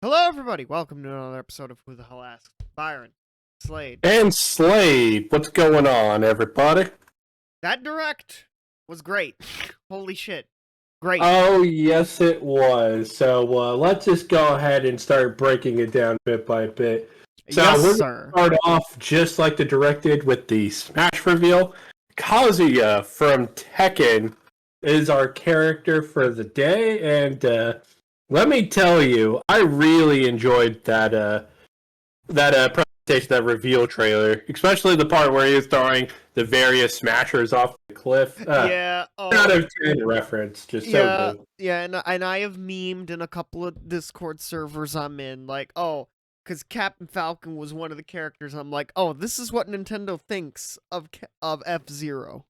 Hello, everybody. Welcome to another episode of Who the Hell Asks. Byron, Slade. And Slade, what's going on, everybody? That direct was great. Holy shit. Great. Oh, yes, it was. So let's just go ahead and start breaking it down bit by bit. So yes, we're sir. going to start off just like the directed with the Smash reveal. Kazuya from Tekken is our character for the day, and let me tell you, I really enjoyed that presentation, that reveal trailer, especially the part where he was throwing the various smashers off the cliff. Yeah. Oh, out of 10 reference, just so good. Yeah, and I have memed in a couple of Discord servers I'm in, like, oh, because Captain Falcon was one of the characters. I'm like, oh, this is what Nintendo thinks of F-Zero.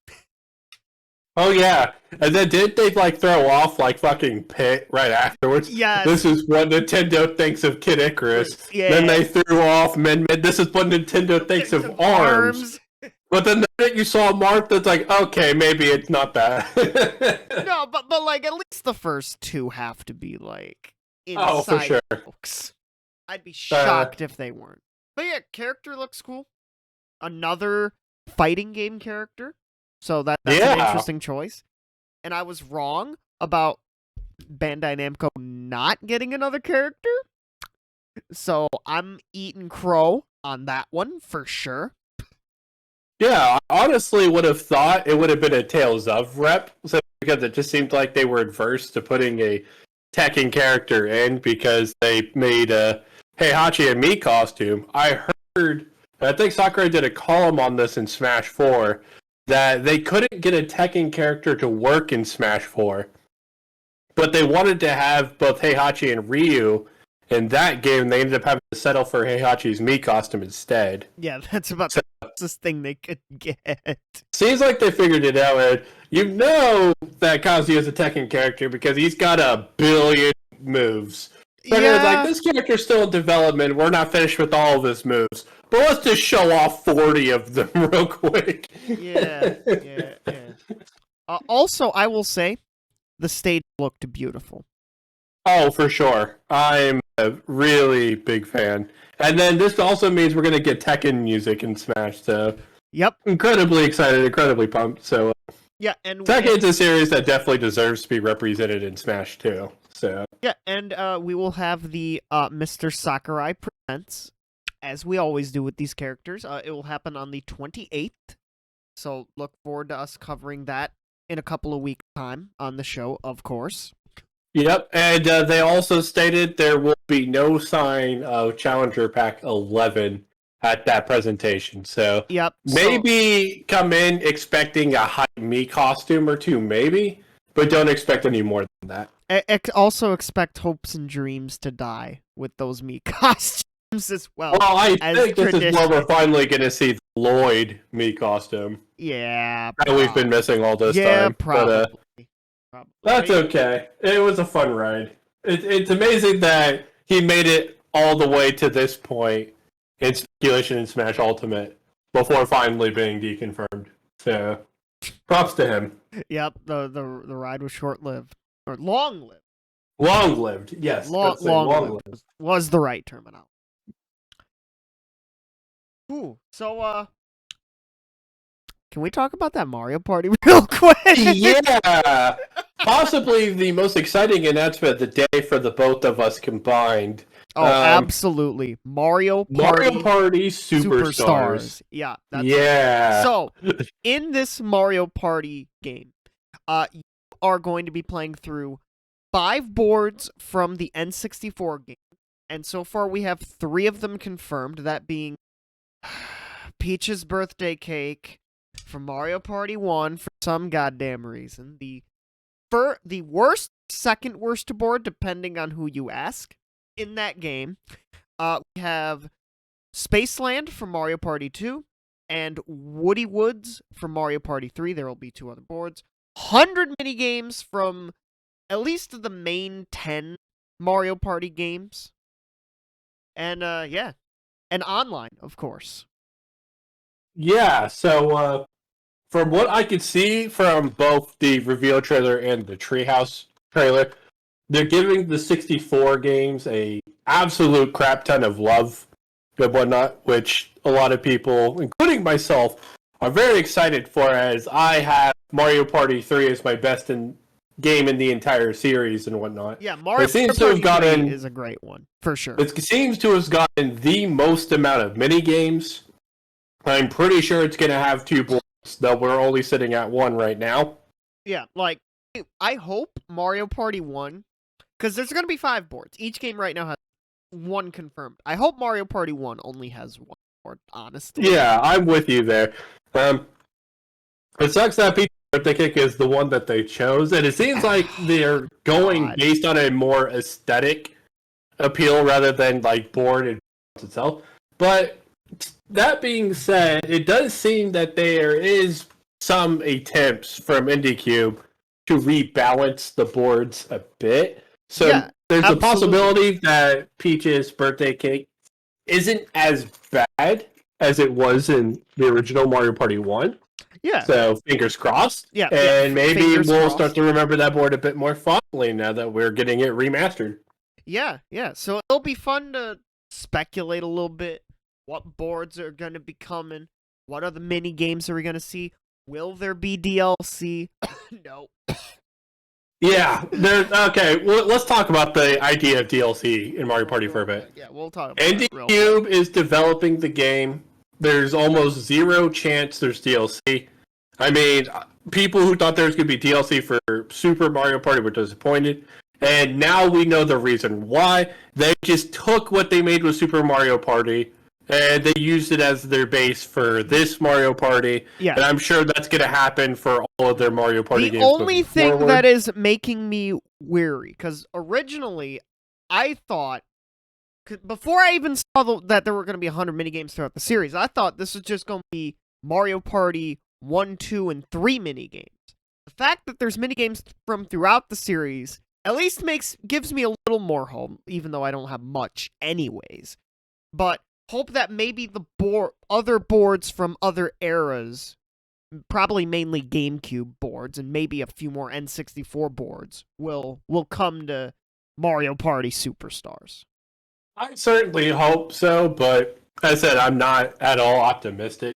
Oh yeah, and then did they throw off fucking Pit right afterwards? Yes. This is what Nintendo thinks of Kid Icarus. Yeah. Then they threw off Min. This is what Nintendo thinks of Arms. But then the minute you saw Marth, it's like, okay, maybe it's not that. No, but at least the first two have to be inside oh, for sure. jokes. I'd be shocked if they weren't. But yeah, character looks cool. Another fighting game character. So that's an interesting choice. And I was wrong about Bandai Namco not getting another character. So I'm eating crow on that one for sure. Yeah, I honestly would have thought it would have been a Tales of rep, because it just seemed like they were adverse to putting a Tekken character in because they made a Heihachi and Mii costume. I think Sakurai did a column on this in Smash 4, that they couldn't get a Tekken character to work in Smash 4, but they wanted to have both Heihachi and Ryu in that game. They ended up having to settle for Heihachi's Mii costume instead. Yeah, that's about the closest thing they could get. Seems like they figured it out, and you know that Kazuya is a Tekken character because he's got a billion moves. But it was like, this character's still in development, we're not finished with all of his moves, but let's just show off 40 of them real quick. Yeah. Also, I will say, the stage looked beautiful. Oh, for sure. I'm a really big fan. And then this also means we're going to get Tekken music in Smash, so... Yep. Incredibly excited, incredibly pumped, so... Yeah, and Tekken's a series that definitely deserves to be represented in Smash, too, so... Yeah, and we will have the Mr. Sakurai Presents, as we always do with these characters. It will happen on the 28th, so look forward to us covering that in a couple of weeks' time on the show, of course. Yep, and they also stated there will be no sign of Challenger Pack 11 at that presentation, so yep, maybe come in expecting a high Mii costume or two, maybe, but don't expect any more than that. Also expect hopes and dreams to die with those Mii costumes as well. Well, I think this is where we're finally going to see the Lloyd Mii costume. Yeah, that we've been missing all this time. Yeah, probably. But, that's okay. It was a fun ride. It's amazing that he made it all the way to this point in speculation in Smash Ultimate before finally being deconfirmed. So, props to him. Yep, the ride was short-lived. Or long-lived. Long-lived, yes. Long-lived was the right terminology. Ooh, so, can we talk about that Mario Party real quick? Yeah! Possibly the most exciting announcement of the day for the both of us combined. Oh, absolutely. Mario Party Superstars. Yeah. So, in this Mario Party game, you are going to be playing through 5 boards from the N64 game. And so far we have 3 of them confirmed, that being Peach's birthday cake from Mario Party 1 for some goddamn reason. The worst, second worst board, depending on who you ask, in that game. We have Spaceland from Mario Party 2 and Woody Woods from Mario Party 3. There will be 2 other boards. 100 minigames from at least the main 10 Mario Party games. And, yeah. And online, of course. Yeah, so, from what I could see from both the reveal trailer and the Treehouse trailer, they're giving the 64 games a absolute crap ton of love and whatnot, which a lot of people, including myself, are very excited for, as I have Mario Party 3 as my best game in the entire series and whatnot. Yeah, Mario it seems Party to have gotten 3 is a great one, for sure. It seems to have gotten the most amount of mini games. I'm pretty sure it's going to have 2 boards, though we're only sitting at 1 right now. Yeah, like, I hope Mario Party 1, because there's going to be 5 boards. Each game right now has 1 confirmed. I hope Mario Party 1 only has 1 board, honestly. Yeah, I'm with you there. It sucks that Peach's Birthday Cake is the one that they chose, and it seems like they're going based on a more aesthetic appeal rather than like board and itself. But that being said, it does seem that there is some attempts from IndieCube to rebalance the boards a bit. So Yeah, there's absolutely. a possibility that Peach's Birthday Cake isn't as bad as it was in the original Mario Party 1. Yeah. So fingers crossed. Yeah. And maybe fingers we'll crossed. start to remember that board a bit more fondly now that we're getting it remastered. Yeah. So it'll be fun to speculate a little bit. What boards are going to be coming? What other mini games are we going to see? Will there be DLC? No. Yeah. Okay, well, let's talk about the idea of DLC in Mario Party for a bit. Yeah, we'll talk about it. IndieCube is developing the game. There's almost zero chance there's DLC. I mean, people who thought there was going to be DLC for Super Mario Party were disappointed. And now we know the reason why. They just took what they made with Super Mario Party and they used it as their base for this Mario Party. Yeah. And I'm sure that's going to happen for all of their Mario Party games. The only thing forward. that is making me weary, because originally I thought, before I even saw that there were going to be 100 minigames throughout the series, I thought this was just going to be Mario Party 1, 2, and 3 minigames. The fact that there's minigames from throughout the series at least gives me a little more hope, even though I don't have much anyways. But hope that maybe the other boards from other eras, probably mainly GameCube boards and maybe a few more N64 boards, will come to Mario Party Superstars. I certainly hope so, but as I said, I'm not at all optimistic,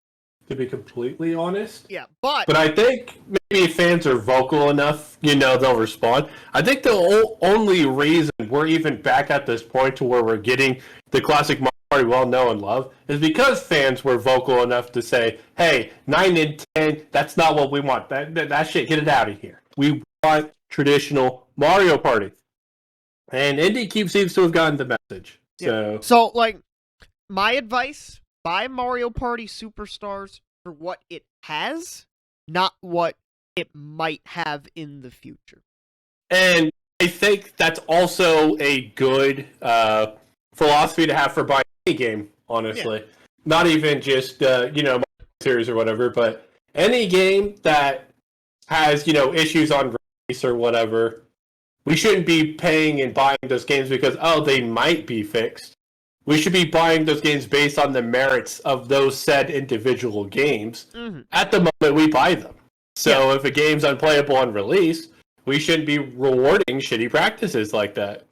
to be completely honest. Yeah, but I think maybe if fans are vocal enough, they'll respond. I think the only reason we're even back at this point to where we're getting the classic Mario Party well know and love is because fans were vocal enough to say, hey, 9 and 10, that's not what we want. That shit, get it out of here. We want traditional Mario Party. And IndieCube seems to have gotten the message. So, like, my advice, buy Mario Party Superstars for what it has, not what it might have in the future. And I think that's also a good philosophy to have for buying any game, honestly. Yeah. Not even just, series or whatever, but any game that has, issues on release or whatever, we shouldn't be paying and buying those games because, they might be fixed. We should be buying those games based on the merits of those said individual games. Mm-hmm. At the moment, we buy them. So if a game's unplayable on release, we shouldn't be rewarding shitty practices like that.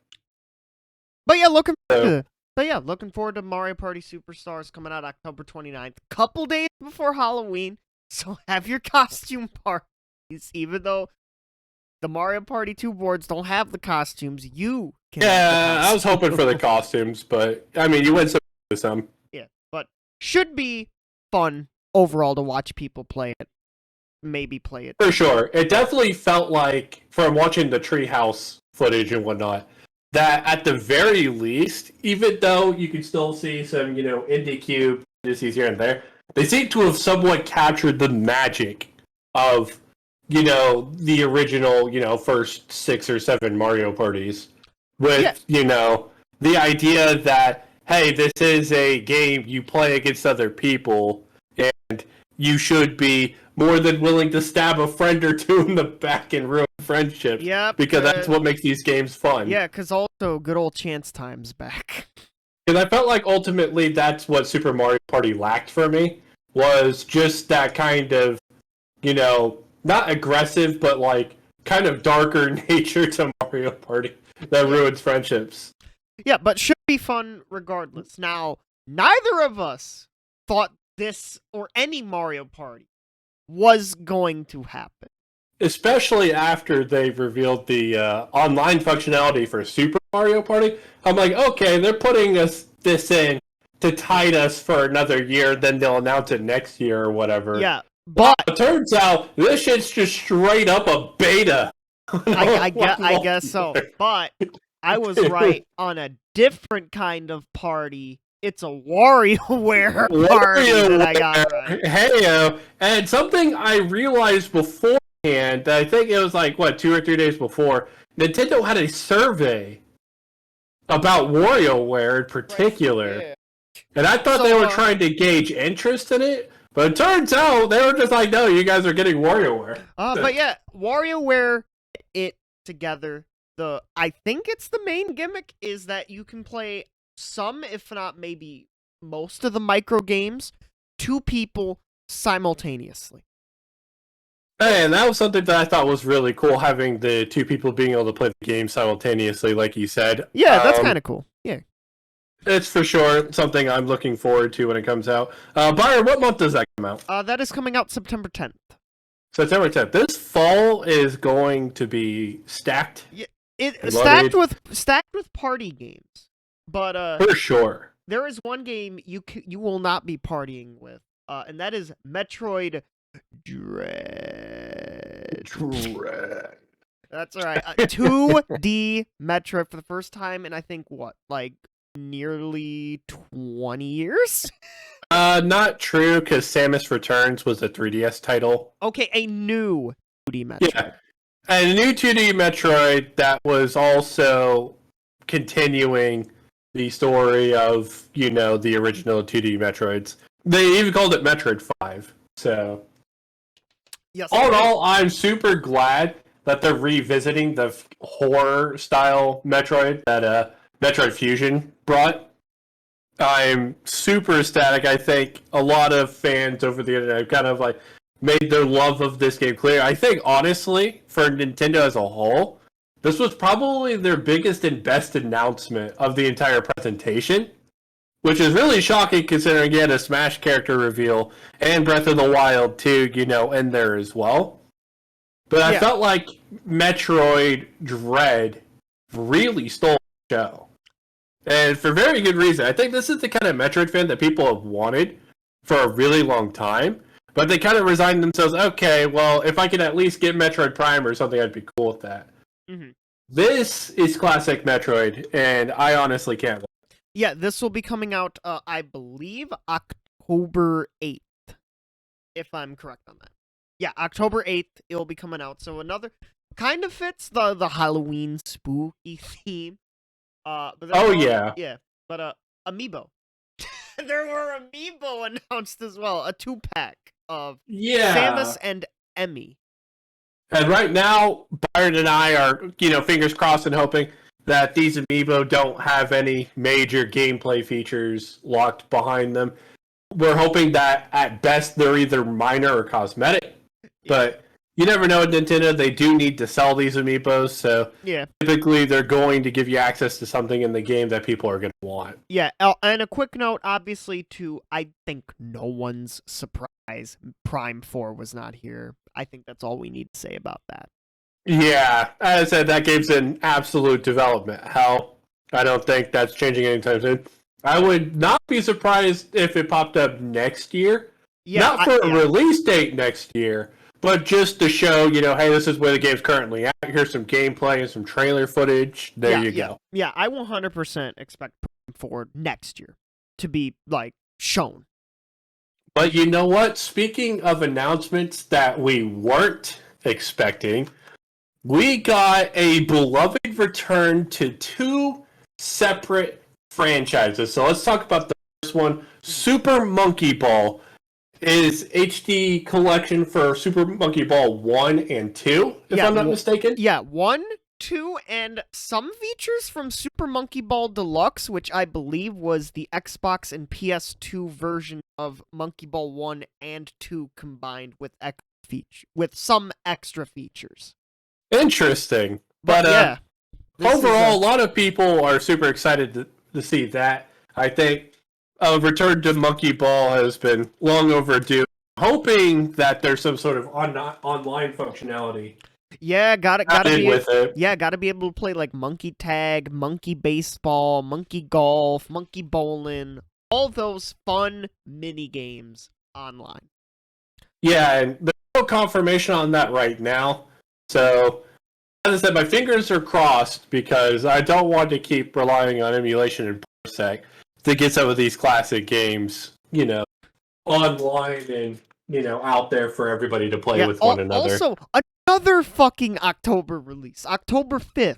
But yeah, looking forward to Mario Party Superstars coming out October 29th, couple days before Halloween. So have your costume parties, even though the Mario Party 2 boards don't have the costumes, you can. Yeah, I was hoping for the costumes, but I mean, you win some. Yeah, but should be fun overall to watch people play it. Maybe play it. For sure. It definitely felt like, from watching the Treehouse footage and whatnot, that at the very least, even though you can still see some, IndieCube indices here and there, they seem to have somewhat captured the magic of the original, first 6 or 7 Mario parties with, the idea that, hey, this is a game you play against other people and you should be more than willing to stab a friend or two in the back and ruin friendships. Yep. Because that's what makes these games fun. Yeah, because also good old Chance Time's back. Because I felt like ultimately that's what Super Mario Party lacked for me, was just that kind of, not aggressive, but like kind of darker nature to Mario Party that ruins friendships. Yeah, but should be fun regardless. Now, neither of us thought this or any Mario Party was going to happen. Especially after they revealed the online functionality for Super Mario Party. I'm like, okay, they're putting this in to tide us for another year, then they'll announce it next year or whatever. Yeah, but it turns out this shit's just straight up a beta. I guess so. But I was right on a different kind of party. It's a WarioWare party that I got right. Hey, and something I realized beforehand, I think it was like, 2 or 3 days before, Nintendo had a survey about WarioWare in particular. Right, yeah. And I thought they were trying to gauge interest in it, but it turns out they were just like, no, you guys are getting WarioWare. But yeah, WarioWare Get It Together. I think it's the main gimmick is that you can play some, if not maybe most of the micro games, 2 people simultaneously. Hey, and that was something that I thought was really cool, having the 2 people being able to play the game simultaneously, like you said. Yeah, that's kind of cool. Yeah. It's for sure something I'm looking forward to when it comes out. Byron, what month does that come out? That is coming out September 10th. September 10th. This fall is going to be stacked. Yeah, stacked with party games. But for sure. There is one game you will not be partying with, and that is Metroid Dread. That's right. 2D Metroid for the first time in I think nearly 20 years? Not true, because Samus Returns was a 3DS title. Okay, a new 2D Metroid. Yeah, and a new 2D Metroid that was also continuing the story of, the original 2D Metroids. They even called it Metroid 5, so... Yes, all in all, I'm super glad that they're revisiting the horror-style Metroid that Metroid Fusion brought. I'm super ecstatic. I think a lot of fans over the internet kind of made their love of this game clear. I think, honestly, for Nintendo as a whole, this was probably their biggest and best announcement of the entire presentation, which is really shocking considering you had a Smash character reveal and Breath of the Wild 2, in there as well. But I felt like Metroid Dread really stole the show. And for very good reason. I think this is the kind of Metroid fan that people have wanted for a really long time. But they kind of resigned themselves, okay, well, if I could at least get Metroid Prime or something, I'd be cool with that. Mm-hmm. This is classic Metroid, and I honestly can't wait. Yeah, this will be coming out, I believe, October 8th, if I'm correct on that. Yeah, October 8th, it will be coming out. So another, kind of fits the Halloween spooky theme. Yeah. Yeah, but Amiibo. There were Amiibo announced as well, a 2-pack of Samus and Emmy. And right now, Byron and I are, fingers crossed and hoping that these Amiibo don't have any major gameplay features locked behind them. We're hoping that, at best, they're either minor or cosmetic. But you never know at Nintendo. They do need to sell these Amiibos, so typically they're going to give you access to something in the game that people are going to want. Yeah, and a quick note, obviously, to, I think, no one's surprise, Prime 4 was not here. I think that's all we need to say about that. Yeah, as I said, that game's in absolute development. Hell, I don't think that's changing anytime soon. I would not be surprised if it popped up next year. Yeah, not for a release date next year, but just to show, hey, this is where the game's currently at. Here's some gameplay and some trailer footage. There you go. Yeah, I 100% expect Prime 4 next year to be, shown. But you know what? Speaking of announcements that we weren't expecting, we got a beloved return to 2 separate franchises. So let's talk about the first one. Super Monkey Ball is HD collection for Super Monkey Ball 1 and 2, if I'm not mistaken. Yeah, 1, 2, and some features from Super Monkey Ball Deluxe, which I believe was the Xbox and PS2 version of Monkey Ball 1 and 2 combined with some extra features. Interesting. But overall, a lot of people are super excited to see that. I think Return to Monkey Ball has been long overdue. Hoping that there's some sort of online functionality. Yeah, gotta be with it. Yeah, gotta be able to play like monkey tag, monkey baseball, monkey golf, monkey bowling, all those fun mini games online. Yeah, and there's no confirmation on that right now. So, as I said, my fingers are crossed because I don't want to keep relying on emulation and parsec to get some of these classic games, online and out there for everybody to play with one another. Also, another fucking October release, October 5th.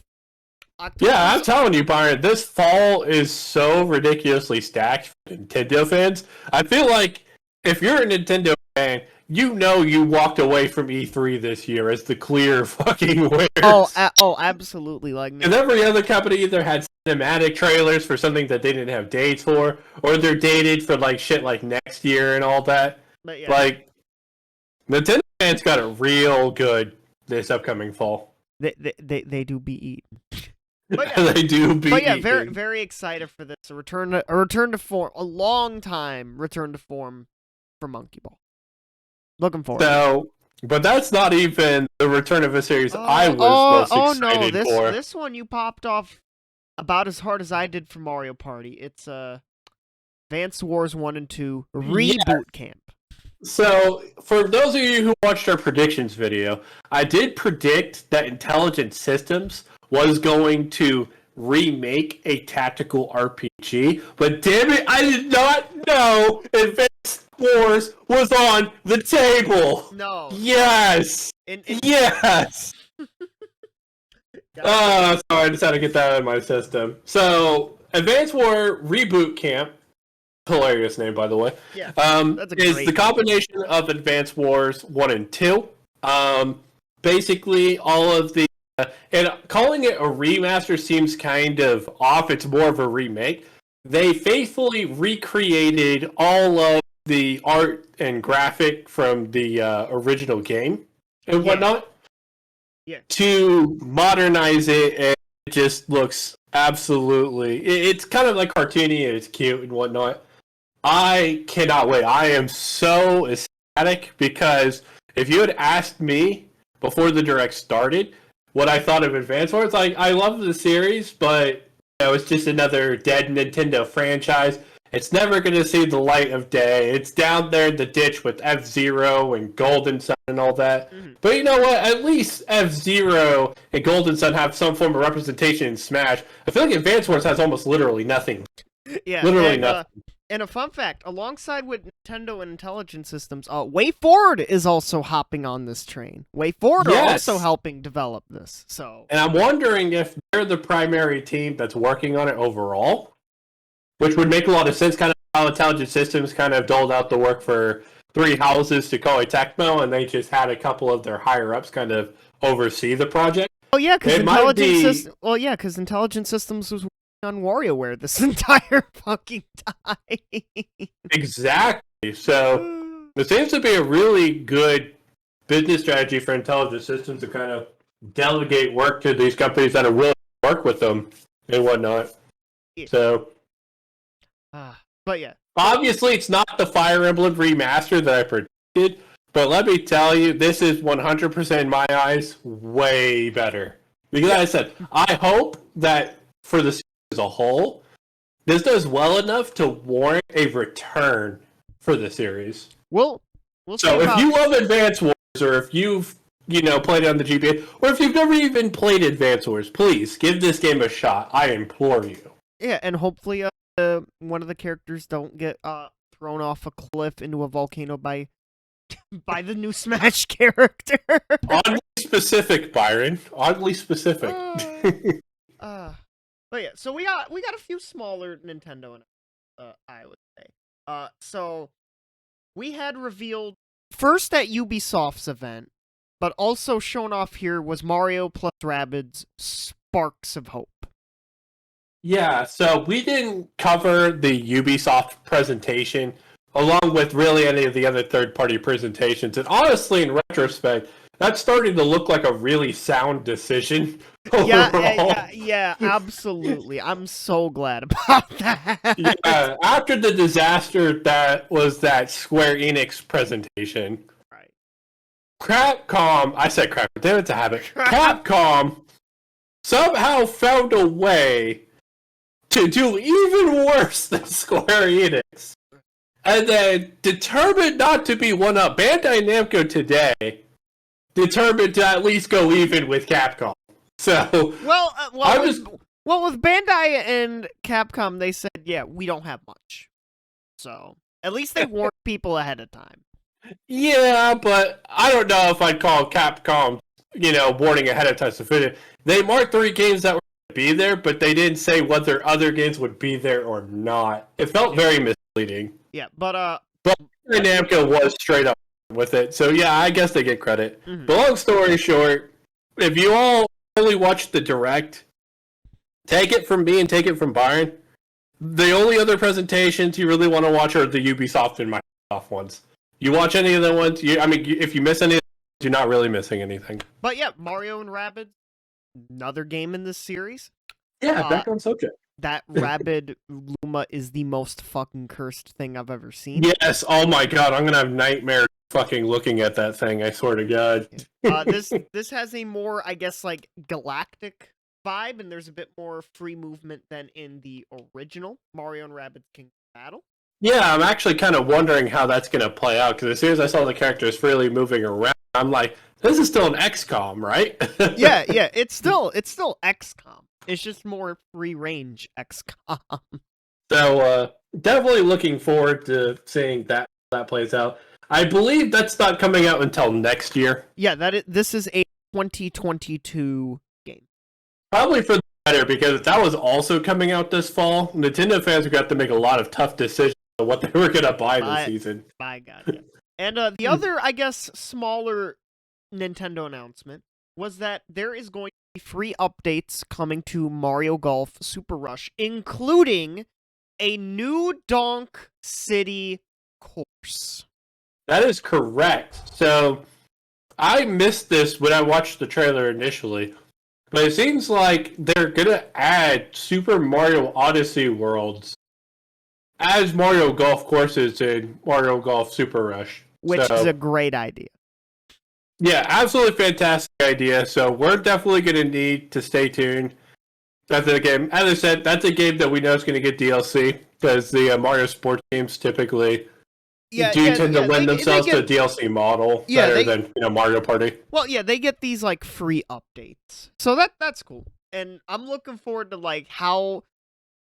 Yeah, I'm telling you, Byron, this fall is so ridiculously stacked for Nintendo fans. I feel like if you're a Nintendo fan, you walked away from E3 this year as the clear fucking winner. Oh, absolutely. And every other company either had cinematic trailers for something that they didn't have dates for, or they're dated for shit like next year and all that. But yeah. Nintendo fans got it real good this upcoming fall. They do be eaten. But yeah, they do be. But yeah, very very excited for this. A return to form, a long time return to form for Monkey Ball. Looking forward. So, but that's not even the return of a series I was most excited for. This one you popped off about as hard as I did for Mario Party. It's Advance Wars 1 and 2 Reboot Camp. So, for those of you who watched our predictions video, I did predict that Intelligent Systems was going to remake a tactical RPG, but damn it, I did not know Advance Wars was on the table. No. Yes. Yes. Sorry, I just had to get that out of my system. So, Advance War Reboot Camp, hilarious name, by the way. Yeah, is the combination of Advance Wars 1 and 2. Basically, all of the and calling it a remaster seems kind of off. It's more of a remake. They faithfully recreated all of the art and graphic from the original game and whatnot to modernize it, and it just looks absolutely... It's kind of like cartoony and it's cute and whatnot. I cannot wait. I am so ecstatic because if you had asked me before the Direct started what I thought of Advance Wars, I love the series, but it's just another dead Nintendo franchise. It's never going to see the light of day. It's down there in the ditch with F-Zero and Golden Sun and all that. Mm-hmm. But you know what? At least F-Zero and Golden Sun have some form of representation in Smash. I feel like Advance Wars has almost literally nothing. Yeah, literally nothing. And a fun fact, alongside with Nintendo and Intelligent Systems, WayForward is also hopping on this train. WayForward are also helping develop this. And I'm wondering if they're the primary team that's working on it overall, which would make a lot of sense, kind of how Intelligent Systems kind of doled out the work for Three Houses to Koei Tecmo, and they just had a couple of their higher-ups kind of oversee the project. Oh, yeah, because Intelligent Systems was on WarioWare this entire fucking time. Exactly. So it seems to be a really good business strategy for Intelligent Systems to kind of delegate work to these companies that are willing to work with them and whatnot. Yeah. So, but yeah, obviously it's not the Fire Emblem remaster that I predicted, but let me tell you, this is 100% in my eyes way better. Because like I said, I hope that for the as a whole, this does well enough to warrant a return for the series. We'll so if you love Advance Wars, or if you've played it on the GBA, or if you've never even played Advance Wars, please give this game a shot. I implore you. Yeah, and hopefully one of the characters don't get thrown off a cliff into a volcano by the new Smash character. Oddly specific, Byron. Oddly specific. But yeah, so we got a few smaller Nintendo, I would say. So we had revealed first at Ubisoft's event, but also shown off here was Mario plus Rabbids Sparks of Hope. Yeah, so we didn't cover the Ubisoft presentation along with really any of the other third-party presentations. And honestly, in retrospect, that's starting to look like a really sound decision overall. Yeah, absolutely. I'm so glad about that. Yeah, after the disaster that was that Square Enix presentation, Right. Capcom, I said Capcom, damn, it's a habit. Capcom somehow found a way to do even worse than Square Enix. And then determined not to be one up. Bandai Namco today determined to at least go even with Capcom. So, with Bandai and Capcom, they said, yeah, we don't have much. So, at least they warned people ahead of time. Yeah, but I don't know if I'd call Capcom, warning ahead of time sufficient. They marked 3 games that were going to be there, but they didn't say whether other games would be there or not. It felt very misleading. Yeah, but Namco was straight up with it, so yeah, I guess they get credit. Mm-hmm. But long story short, if you all only watched the Direct, take it from me and take it from Byron. The only other presentations you really want to watch are the Ubisoft and Microsoft ones. You watch any of the ones, if you miss any, you're not really missing anything. But yeah, Mario and Rabbids, another game in this series. Yeah, back on subject. That Rabbid Luma is the most fucking cursed thing I've ever seen. Yes, oh my god, I'm gonna have nightmares fucking looking at that thing, I swear to god. This has a more, I guess, like, galactic vibe, and there's a bit more free movement than in the original Mario and Rabbids Kingdom Battle. Yeah, I'm actually kind of wondering how that's going to play out, because as soon as I saw the characters freely moving around, I'm like, this is still an XCOM, right? yeah, it's still XCOM. It's just more free-range XCOM. So, definitely looking forward to seeing that plays out. I believe that's not coming out until next year. Yeah, this is a 2022 game. Probably for the better, because if that was also coming out this fall, Nintendo fans would have to make a lot of tough decisions on what they were going to buy this season. My God, yeah. And the other, I guess, smaller Nintendo announcement was that there is going to be free updates coming to Mario Golf Super Rush, including a new Donk City course. That is correct. So, I missed this when I watched the trailer initially. But it seems like they're going to add Super Mario Odyssey worlds as Mario Golf courses in Mario Golf Super Rush. Which is a great idea. Yeah, absolutely fantastic idea. So we're definitely going to need to stay tuned. That's a game. As I said, that's a game that we know is going to get DLC, because the Mario sports games typically tend to lend themselves to a DLC model better than Mario Party. Well, yeah, they get these like free updates, so that's cool. And I'm looking forward to like how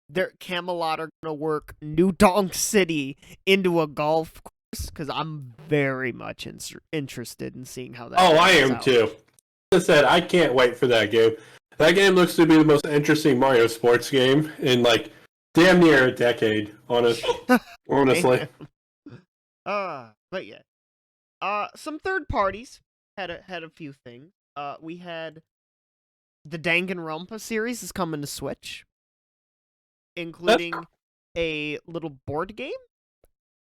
their Camelot are gonna work New Donk City into a golf course, because I'm very much interested in seeing how that. Oh, I am too. As I said, I can't wait for that game. That game looks to be the most interesting Mario sports game in like damn near a decade. Honestly. But yeah. Some third parties had a few things. We had the Danganronpa series is coming to Switch, including a little board game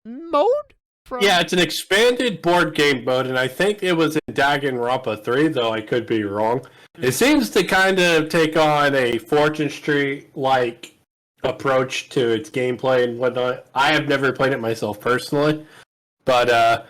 mode. Yeah, it's an expanded board game mode, and I think it was in Danganronpa 3, though I could be wrong. It seems to kind of take on a Fortune Street-like approach to its gameplay and whatnot. I have never played it myself personally, but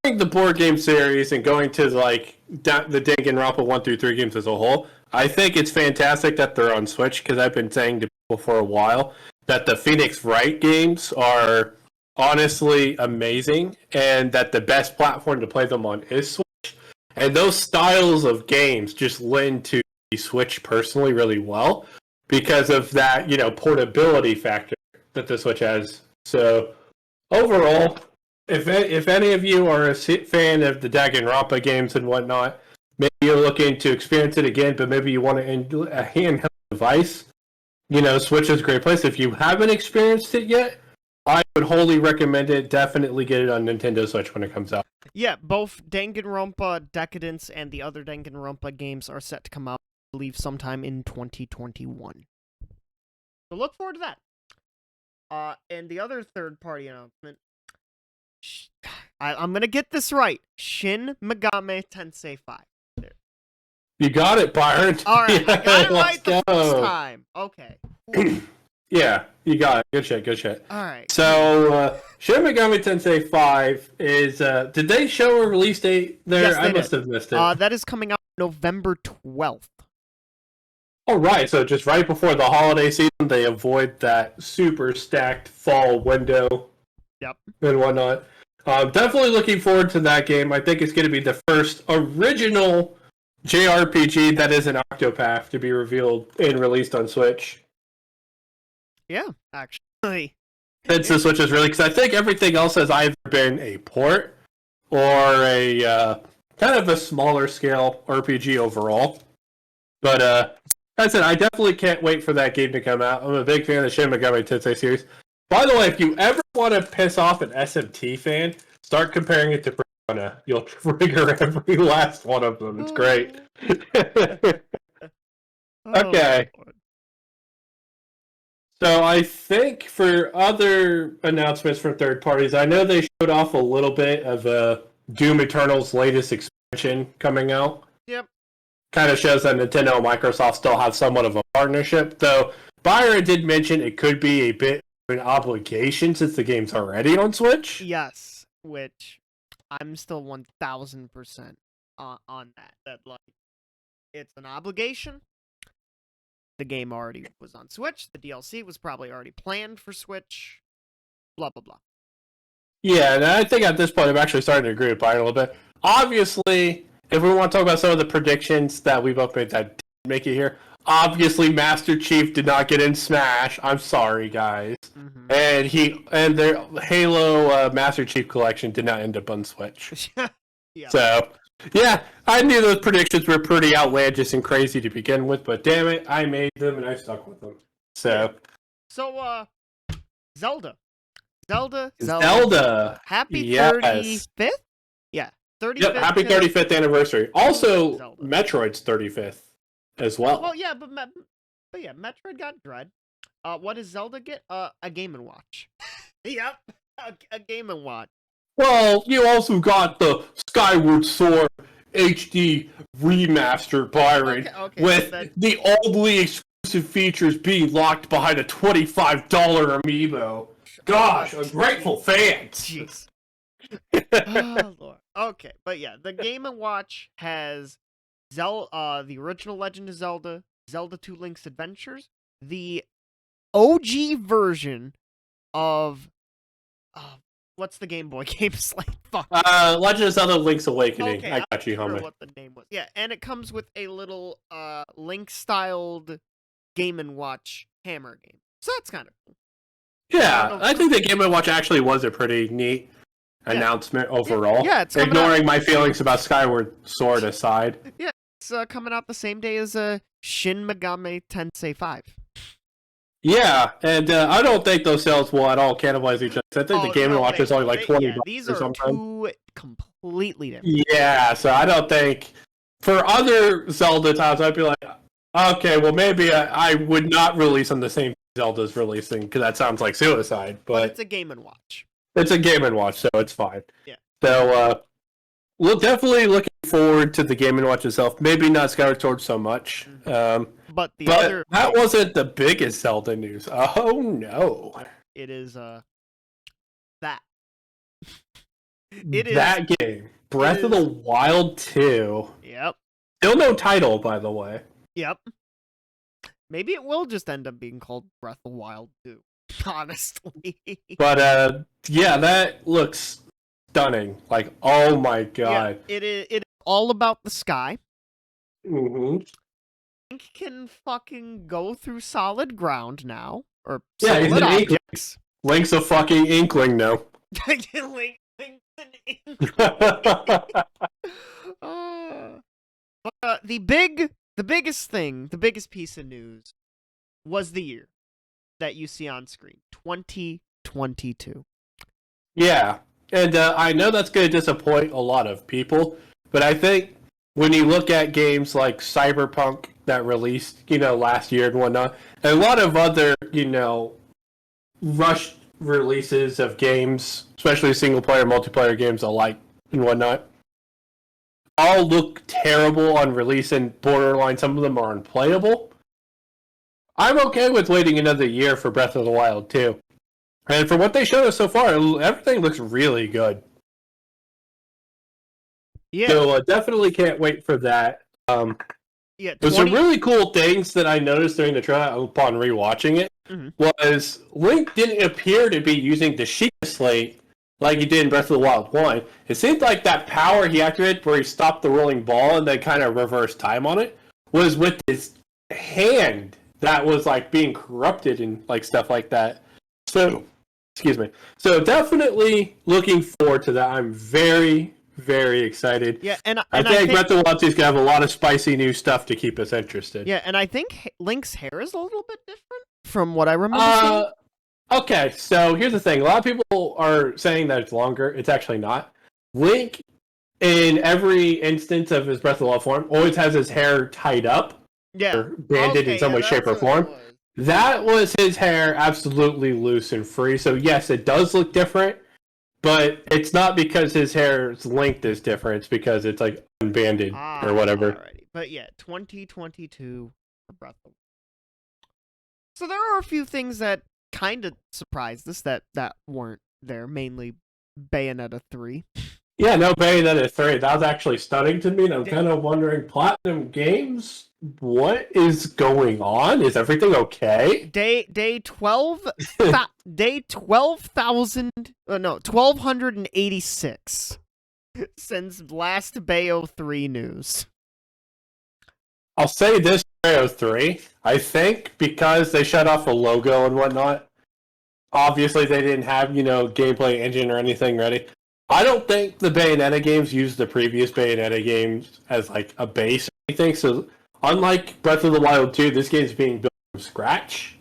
the board game series and going to like the Danganronpa 1 through 3 games as a whole, I think it's fantastic that they're on Switch, because I've been saying to people for a while that the Phoenix Wright games are honestly amazing, and that the best platform to play them on is Switch. And those styles of games just lend to the Switch personally really well, because of that, portability factor that the Switch has. So overall, if any of you are a fan of the Danganronpa games and whatnot, maybe you're looking to experience it again, but maybe you want a handheld device, Switch is a great place. If you haven't experienced it yet, I would wholly recommend it. Definitely get it on Nintendo Switch when it comes out. Yeah, both Danganronpa Decadence and the other Danganronpa games are set to come out, I believe, sometime in 2021. So look forward to that. And the other third-party announcement, I'm gonna get this right. Shin Megami Tensei 5. There. You got it, Byron. All right, I got it right the first go. time. Okay. Yeah, you got it. Good shit, good shit. All right. So, Shin Megami Tensei 5 is, did they show a release date there? Yes, I must have missed it. That is coming out November 12th. All right, so just right before the holiday season, they avoid that super stacked fall window. Yep. And whatnot. Definitely looking forward to that game. I think it's going to be the first original JRPG that is an Octopath to be revealed and released on Switch. Yeah, actually. Since the Switch is really, because I think everything else has either been a port or a kind of a smaller scale RPG overall. But as I said, I definitely can't wait for that game to come out. I'm a big fan of the Shin Megami Tensei series. By the way, if you ever want to piss off an SMT fan, start comparing it to Persona. You'll trigger every last one of them. It's great. Okay. So I think for other announcements from third parties, I know they showed off a little bit of Doom Eternal's latest expansion coming out. Yep. Kind of shows that Nintendo and Microsoft still have somewhat of a partnership, though Byron did mention it could be a bit of an obligation since the game's already on Switch. Yes, which I'm still 1000% on that. That, like, it's an obligation. The game already was on Switch. The DLC was probably already planned for Switch. Blah, blah, blah. Yeah, and I think at this point I'm actually starting to agree with Byron a little bit. Obviously, if we want to talk about some of the predictions that we both made that didn't make it here, obviously Master Chief did not get in Smash. I'm sorry, guys. Mm-hmm. And their Halo Master Chief collection did not end up on Switch. Yeah. So, yeah, I knew those predictions were pretty outlandish and crazy to begin with, but damn it, I made them and I stuck with them. So, Zelda. Happy 35th? Yeah, 35th. Yep, happy 35th anniversary. Also, Zelda. Metroid's 35th as well. Well, yeah, but yeah, Metroid got Dread. What does Zelda get? A Game & Watch. Yep, a Game & Watch. Well, you also got the Skyward Sword HD remaster, Byron, okay, with the oldly exclusive features being locked behind a $25 amiibo. Gosh, ungrateful fans. Jeez. Oh, Lord. Okay, but yeah, the Game & Watch has the original Legend of Zelda, Zelda 2 Link's Adventures, the OG version of what's the Game Boy game? Slade? Fuck. Legend of Zelda Link's Awakening. Okay, I got you, homie. What the name was? Yeah, and it comes with a little Link-styled Game & Watch hammer game. So that's kind of cool. Yeah, I think the Game & Watch actually was a pretty neat announcement overall. Yeah, it's ignoring my feelings about Skyward Sword aside. Yeah, it's coming out the same day as Shin Megami Tensei 5. Yeah, and I don't think those sales will at all cannibalize each other. I think the Game & Watch is only like $20 these or are something. Two completely different. Yeah, so I don't think for other Zelda titles I'd be like, okay, well maybe I would not release on the same Zelda's releasing because that sounds like suicide. But it's a Game & Watch. It's a Game & Watch, so it's fine. Yeah. So we're definitely looking forward to the Game & Watch itself. Maybe not Skyward Sword so much. But other that wasn't the biggest Zelda news. Oh no! It is that. That game, Breath of the Wild 2. Yep. Still no title, by the way. Yep. Maybe it will just end up being called Breath of the Wild 2. Honestly. But yeah, that looks stunning. Like, oh my god! Yeah, it is all about the sky. Mm-hmm. Link can fucking go through solid ground now, or yeah, he's an objects. Link's a fucking inkling now. Link's an inkling. But the biggest thing, the biggest piece of news, was the year that you see on screen, 2022. Yeah, and I know that's going to disappoint a lot of people, but I think when you look at games like Cyberpunk that released, last year and whatnot, and a lot of other, rushed releases of games, especially single player, multiplayer games alike and whatnot, all look terrible on release and borderline. Some of them are unplayable. I'm okay with waiting another year for Breath of the Wild 2. And for what they showed us so far, everything looks really good. Yeah. So definitely can't wait for that. There's some really cool things that I noticed during the trailer upon rewatching it. Was Link didn't appear to be using the Sheikah Slate like he did in Breath of the Wild 1. It seemed like that power he activated where he stopped the rolling ball and then kind of reversed time on it was with his hand that was like being corrupted and like stuff like that. So, excuse me. So definitely looking forward to that. I'm very, very excited. Yeah, and I think Breath of the Wild 2 is going to have a lot of spicy new stuff to keep us interested. Yeah, and I think Link's hair is a little bit different from what I remember seeing. Okay, so here's the thing. A lot of people are saying that it's longer. It's actually not. Link, in every instance of his Breath of the Wild form, always has his hair tied up. Yeah. Or banded in some way, shape, or form. That was his hair absolutely loose and free. So yes, it does look different. But it's not because his hair's length is different. It's because it's like unbanded or whatever. Alrighty. But yeah, 2022 for Breath of the Wild. So there are a few things that kind of surprised us that weren't there. Mainly Bayonetta 3. Yeah, no Bayonetta 3. That was actually stunning to me. And I'm kind of wondering, Platinum Games, what is going on? Is everything okay? Day 12 day 1286 since last Bayo 3 news. I'll say this, Bayo 3, I think because they shut off the logo and whatnot, obviously they didn't have, gameplay engine or anything ready. I don't think the Bayonetta games used the previous Bayonetta games as like a base or anything, so unlike Breath of the Wild 2, this game is being built from scratch.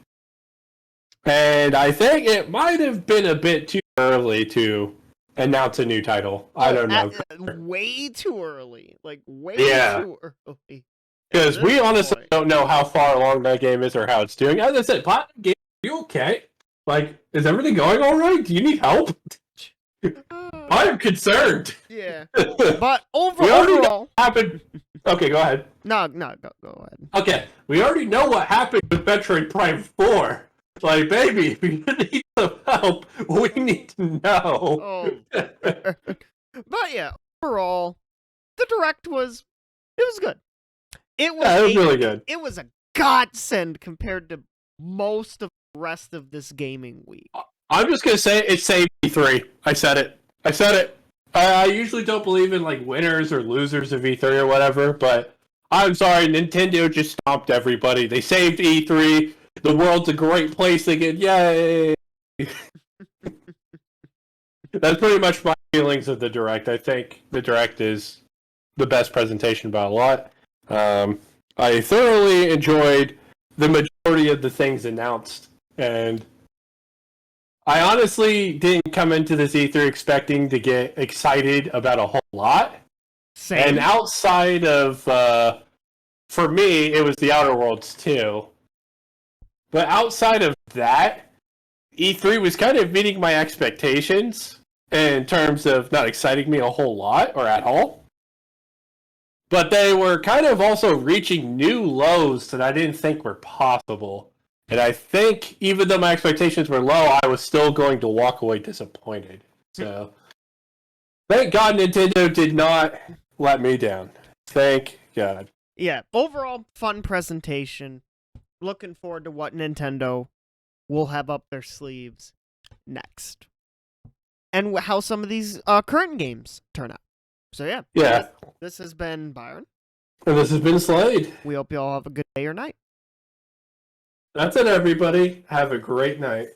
And I think it might have been a bit too early to announce a new title. I don't know. Way too early. Like, way too early. Because we honestly don't know how far along that game is or how it's doing. As I said, Platinum Game, are you okay? Like, is everything going all right? Do you need help? I'm concerned. Yeah. But overall... happened. Okay, go ahead. No, go ahead. Okay, we already know what happened with Metroid Prime 4. Like, baby, if you need some help, we need to know. Oh. But yeah, overall, the Direct was good. It was really good. It was a godsend compared to most of the rest of this gaming week. I'm just gonna say it saved E3. I said it. I usually don't believe in like winners or losers of E3 or whatever, but I'm sorry, Nintendo just stomped everybody. They saved E3. The world's a great place again. Yay! That's pretty much my feelings of the Direct. I think the Direct is the best presentation by a lot. I thoroughly enjoyed the majority of the things announced, and I honestly didn't come into this E3 expecting to get excited about a whole lot. Same. And outside of, for me, it was the Outer Worlds 2. But outside of that, E3 was kind of meeting my expectations in terms of not exciting me a whole lot or at all. But they were kind of also reaching new lows that I didn't think were possible. And I think even though my expectations were low, I was still going to walk away disappointed. So, thank God Nintendo did not let me down. Thank God. Yeah, overall, fun presentation. Looking forward to what Nintendo will have up their sleeves next. And how some of these current games turn out. So yeah. This has been Byron. And this has been Slade. We hope you all have a good day or night. That's it, everybody. Have a great night.